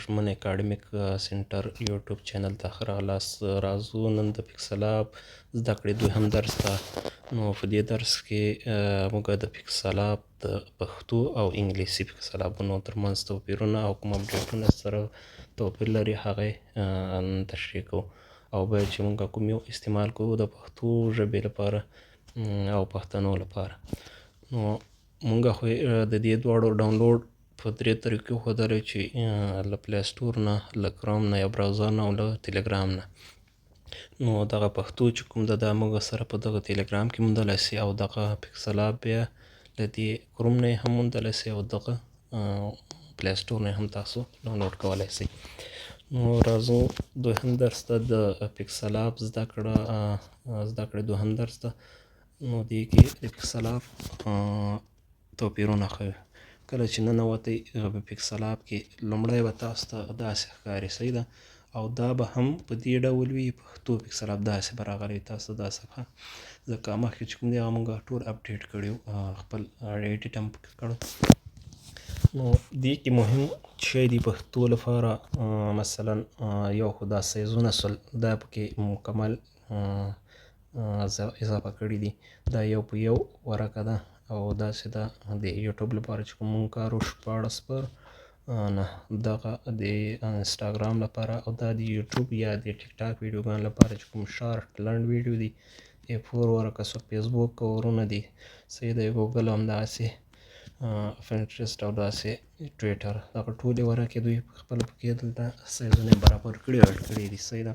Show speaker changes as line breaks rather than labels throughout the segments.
ژمن اکاډمیک سنټر یوټیوب چینل ته ښه راغلاست. راځو نن د پکسل اپ زده کړې دوهم درس ته. نو په دې درس کې موږ د پکسل اپ د پښتو او انګلیسي پکسل اپونو ترمنځ توپیرونه او کوم اپډیټونه سره توپیر لري هغه تشریح کوو، او باید چې موږ کوم یو استعمال کوو د پښتو ژبې لپاره او پښتنو لپاره. نو موږ خو د دې دواړو ډاونلوډ په درې طریقو ښودلی، چې له پلی سټور نه، له کروم نه یا براوزر نه، او له ټلګرام نه. نو دغه پښتو چې کوم ده دا موږ سره په دغه ټلګرام کې موندلی سي، او دغه پکسل اپ بیا له دې کروم نه یې هم موندلی سي، او دغه پلی سټور نه هم تاسو ډاونلوډ کولی سئ. نو راځو دوهم درس ته، د پکسل اپ زده کړې دوهم درس ته. نو دې کې د پکسل اپ توپیرونه ښیو. کله چې ننوتئ په پکسل اپ کې لومړی به تاسو ته داسې ښکاري، صحیح ده، او دا به هم په دې ډول وي. پښتو پکسل اپ داسې به راغلی تاسو ته دا صفحه، ځکه مخکې چې کوم دی هغه موږ ټول اپډیټ کړي وو، خپل ایډیټ هم پکې کړی. نو دې کې مهم شی دی پښتو لپاره، مثلا یو خو دا سایزونه سول، دا پکې مکمل اضافه کړي دي. دا یو په یو ورقه ده، او داسې ده د یوټیوب لپاره چې کوم مونږ کار وشو 14/9، دغه د انسټاګرام لپاره، او دا د یوټیوب یا د ټیک ټاک ویډیوګانو لپاره چې کوم شارټ لنډ ویډیو دی A4 ورقه سو. فیسبوک کورونه دي، صحیح ده، ګوګل همداسې، پنټرسټ او داسې ټویټر، دغه ټولې ورقې دوی خپل پکې دلته سایزونه یې برابر کړي او اډ کړي دي، صحیح ده.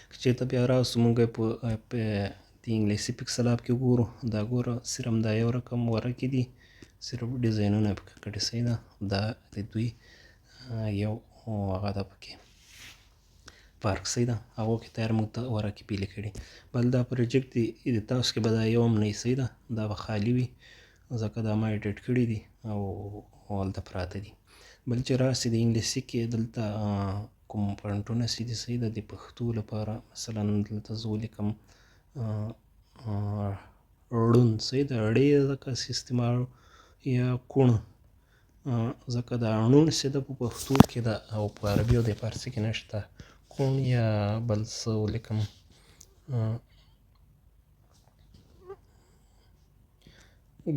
که چېرته بیا راسو موږ په د انګلیسي پکسل اپ کې ګورو، دا ګوره صرف دا یو رقم ورقې دي، صرف ډیزاینونه یې پکې کړي، صحیح ده. دا د دوی یو هغه ده پکې پارک، صحیح ده، هغو کې تیار موږ ته ورقې بیلې کړي. بل دا پروجیکټ دی، تاسو کې به دا یو هم نه وي، صحیح ده، دا به خالي وي، ځکه دا ما ایډیټ کړي دي او هلته پراته دي. بل چې راسي د انګلیسي کې، دلته کوم پوینټونه چې دي، صحیح ده، د پښتو لپاره مثلا دلته زه ولیکم ړوند، صحیح ده، ړې ځکه چې استعمال، یا کوڼ، ځکه دا ړوند چې ده په پښتو کې ده او په عربي او د فارسي کې نشته. کوڼ یا بل څه ولیکم،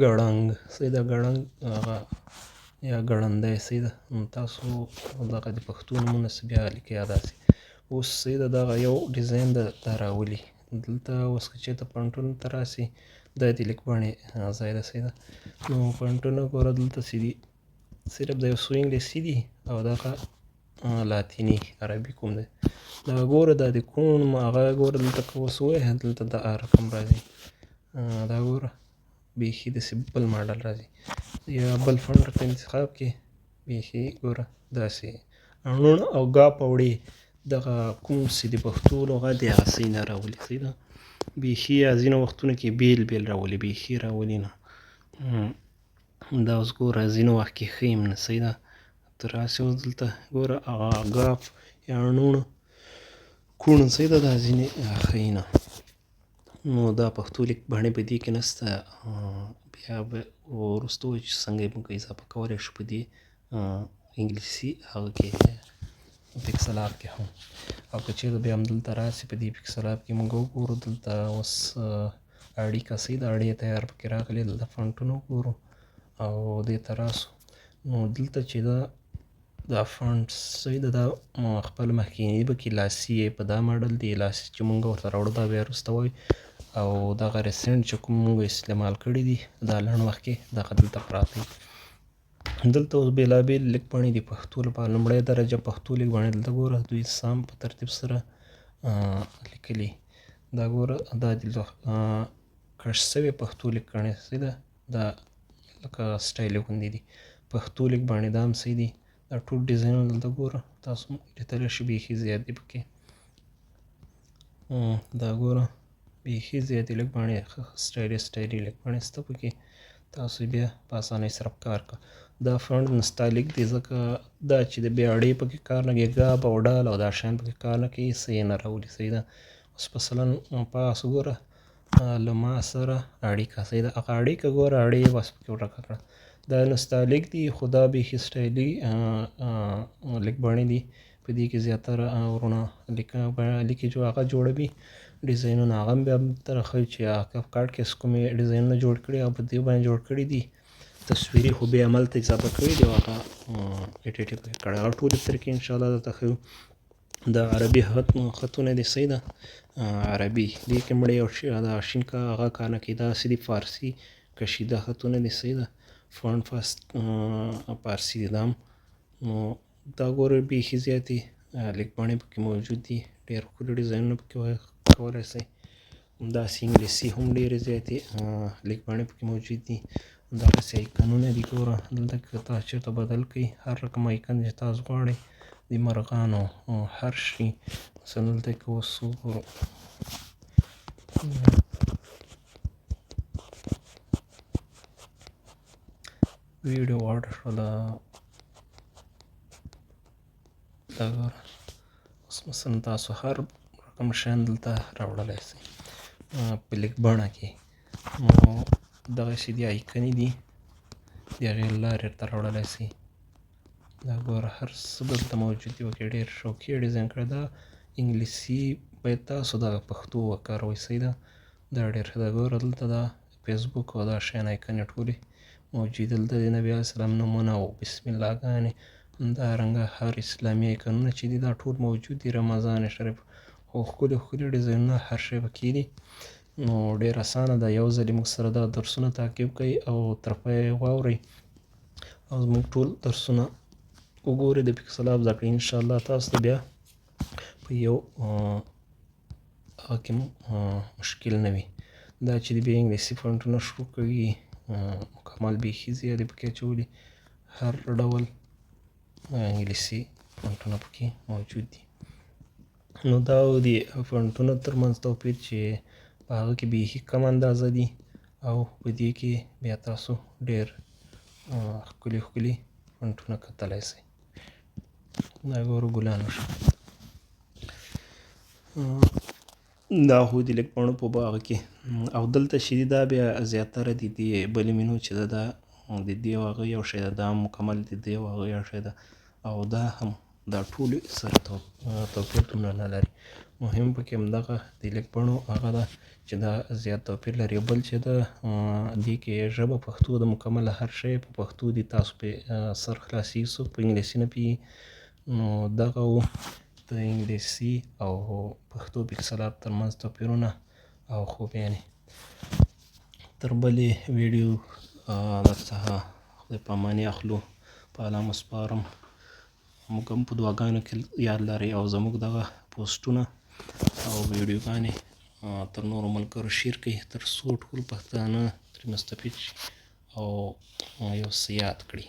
ګړنګ، صحیح ده، ګړنګ هغه یا ګړندی، صحیح ده. تاسو دغه د پښتو نومونه چې بیا لیکئ داسې. اوس صحیح ده، دغه یو ډیزاین ده دا راولي. دلته اوس که چېرته پوینټونو ته راسي، دا د لیکبڼې ځای ده، صحیح ده. نو پوینټونه ګوره دلته چې دي، صرف د یو څو انګلیسي دي، او دغه لاتیني عربي کوم دی، دغه ګوره دا د کوڼ هغه ګوره دلته که اوس ووایې، دلته د رقم راځي، دا ګوره بیخي داسې بل ماډل راځي، یا بل فونټ ورته انتخاب کړې، بیخي ګوره داسې ړوڼ او ګاپ او ړې، دغه کوم چې د پښتو لغت دی هغه صحیح نه راولي، صحیح ده. بیخي ځینو وختونو کې بیل راولي، بیخي راولي نه. دا اوس ګوره ځینو وخت کې ښه یم نه، صحیح ده. ته راسې اوس دلته ګوره هغه ګاپ یا ړوڼ، کوڼ، صحیح ده، دا ځینې ښیي نه. نو دا پښتو لیکبڼې په دې کې نشته. بیا به وروسته ووایو چې څنګه یې موږ اضافه کولی شو په دې انګلیسي هغه کې پکسل اپ کې هم. او که چېرته بیا همدلته راسي په دې پکسل اپ کې موږ وګورو، دلته اوس اړیکه، صحیح ده، اړې تیار پکې راغلي، دلته فونټونه وګورو او دې ته راسو. نو دلته چې دا فونټ، صحیح ده، دا خپل مخکیني پکې لاسي په دا ماډل دی، لاسي چې موږ ورته راوړو دا بیا وروسته وایو، او دغه ریسنټ چې کوم موږ استعمال کړي دي دا لنډ وخت کې دغه دلته پراته دي. دلته اوس بېلابېل لیکبڼې دي پښتو لپاره. لومړۍ درجه پښتو لیکبڼې دلته ګوره دوی سم په ترتیب سره لیکلي. دا ګوره دا د کش شوې پښتو لیکبڼې، صحیح ده، دا لکه سټایل غوندې دي. پښتو لیکبڼې دا هم صحیح دي. دا ټول ډیزاینونه دلته ګوره تاسو لیدلی شئ، بیخي زیات دي پکې. دا ګوره بیخي زیاتې لیکبڼې، سټایلي لیکبڼې شته پکې، تاسو بیا په اسانۍ سره کار کوه. دا فونټ نستعلیق دی، ځکه دا چې د بیا اړې پکې کار نه کوي، ګاپ او ډال او دا شیان پکې کار نه کوي، صحیح نه راولي، صحیح ده. اوس مثلا پاسه ګوره له ما سره اړیکه، صحیح ده، هغه اړیکه ګوره اړې بس پکې ورکه کړه، دا نستعلیق دي خو دا بیخي سټایلي لیک بڼې دي. په دې کې زیاتره ورونه لیکې هغه جوړوي ډیزاینونه هغه هم بیا درته ښایي چې کف کارډ کې کومې ډیزاینونه جوړ کړي او په دې باندې جوړ کړي دي. تصویري خو بیا هملته اضافه کړي دي او هغه ایډیټ یې پکې کړی. هغه ټولې طریقې انشاءالله درته ښیو. د عربي خطونه دي صحیح ده. عربي دې کې مړی یو د شین کا هغه کار نه کوي. داسې دي فارسي کشیده خطونه دي صحیح ده. فونټ فارسي دي. دا هم نو دا ګوره بیخي زیاتې لیک بڼې پکې موجود دي. ډېر ښکلي ډیزاینونه پکې کولی شئ. همداسې انګلیسي هم ډېرې زیاتې لیک بڼې پکې موجود دي. همدغسې ایکنونه دي ګوره دلته که تاسو چېرته بدل کړئ هر رقم ایکن چې تاسو غواړئ د مرغانو هر شي مثلا دلته که اوس وګورو ویډیو آرډر شوله دا ګوره اوس مثلا تاسو هر رقم شیان دلته راوړلی شئ په لیک بڼه کې. نو دغسې دي ایکنې دي د هغې له لارې ورته راوړلی شئ. دا ګوره هر څه دلته موجود دي. پکې ډېر شوقي ډیزاین کړی. دا انګلیسي باید تاسو دغه پښتو وکاروئ صحیح ده. دا ډېر ښه ده. ګوره دلته دا فیسبوک او دا شیان ایکنې ټولې موجود دلته د نبي علیه السلام نومونه او بسم الله ګانې همدارنګه هر اسلامي ایکنونه چې دي دا ټول موجود دي. رمضان شریف خو ښکلي ښکلي ډیزاینونه هر شی پکې دي. نو ډېر اسانه ده. یو ځلې موږ سره دا درسونه تعقیب کړئ او تر پایه یې واورئ او زموږ ټول درسونه وګورئ د پکسل اپ زده کړئ. انشاءالله تاسو ته بیا په یو هغه کې مشکل نه وي. دا چې بیا انګلیسي فونټونه شروع کوي مکمل بیخي زیاتې پکې اچولي. هر ډول انګلیسي فونټونه پکې موجود دي. نو دا د فونټونو ترمنځ توپیر چې په هغه کې بیخي کم اندازه دي او په دې کې بیا تاسو ډېر ښکلي ښکلي فونټونه کتلی شئ. دا ګوره ګلانو شو. دا خو د لیک بڼو په هغه کې او دلته چې دي دا بیا زیاتره د دې بلې مینو چې ده دا د دې او هغه یو شی ده. دا هم مکمل د دې او هغه یو شی ده او دا هم دا ټولې سره توپیر دومره نه لري. مهم پکې همدغه د لیک بڼو هغه ده چې دا زیات توپیر لري. بل چې ده دې کې ژبه پښتو ده مکمله هر شی په پښتو دي. تاسو پرې سر خلاصېږي څوک په انګلیسي نه پوهېږي. نو دغه و د انګلیسي او پښتو پکسل اپ ترمنځ توپیرونه او خوبیانې. تر بلې ویډیو درڅخه خدای په اماني اخلو. په الله مو سپارم. موږ هم په دعاګانو کې یاد لرئ او زموږ دغه پوسټونه او ویډیوګانې تر نورو ملګرو شیر کړئ تر څو ټول پښتانه ترې مستفید شي او یو څه یاد کړي.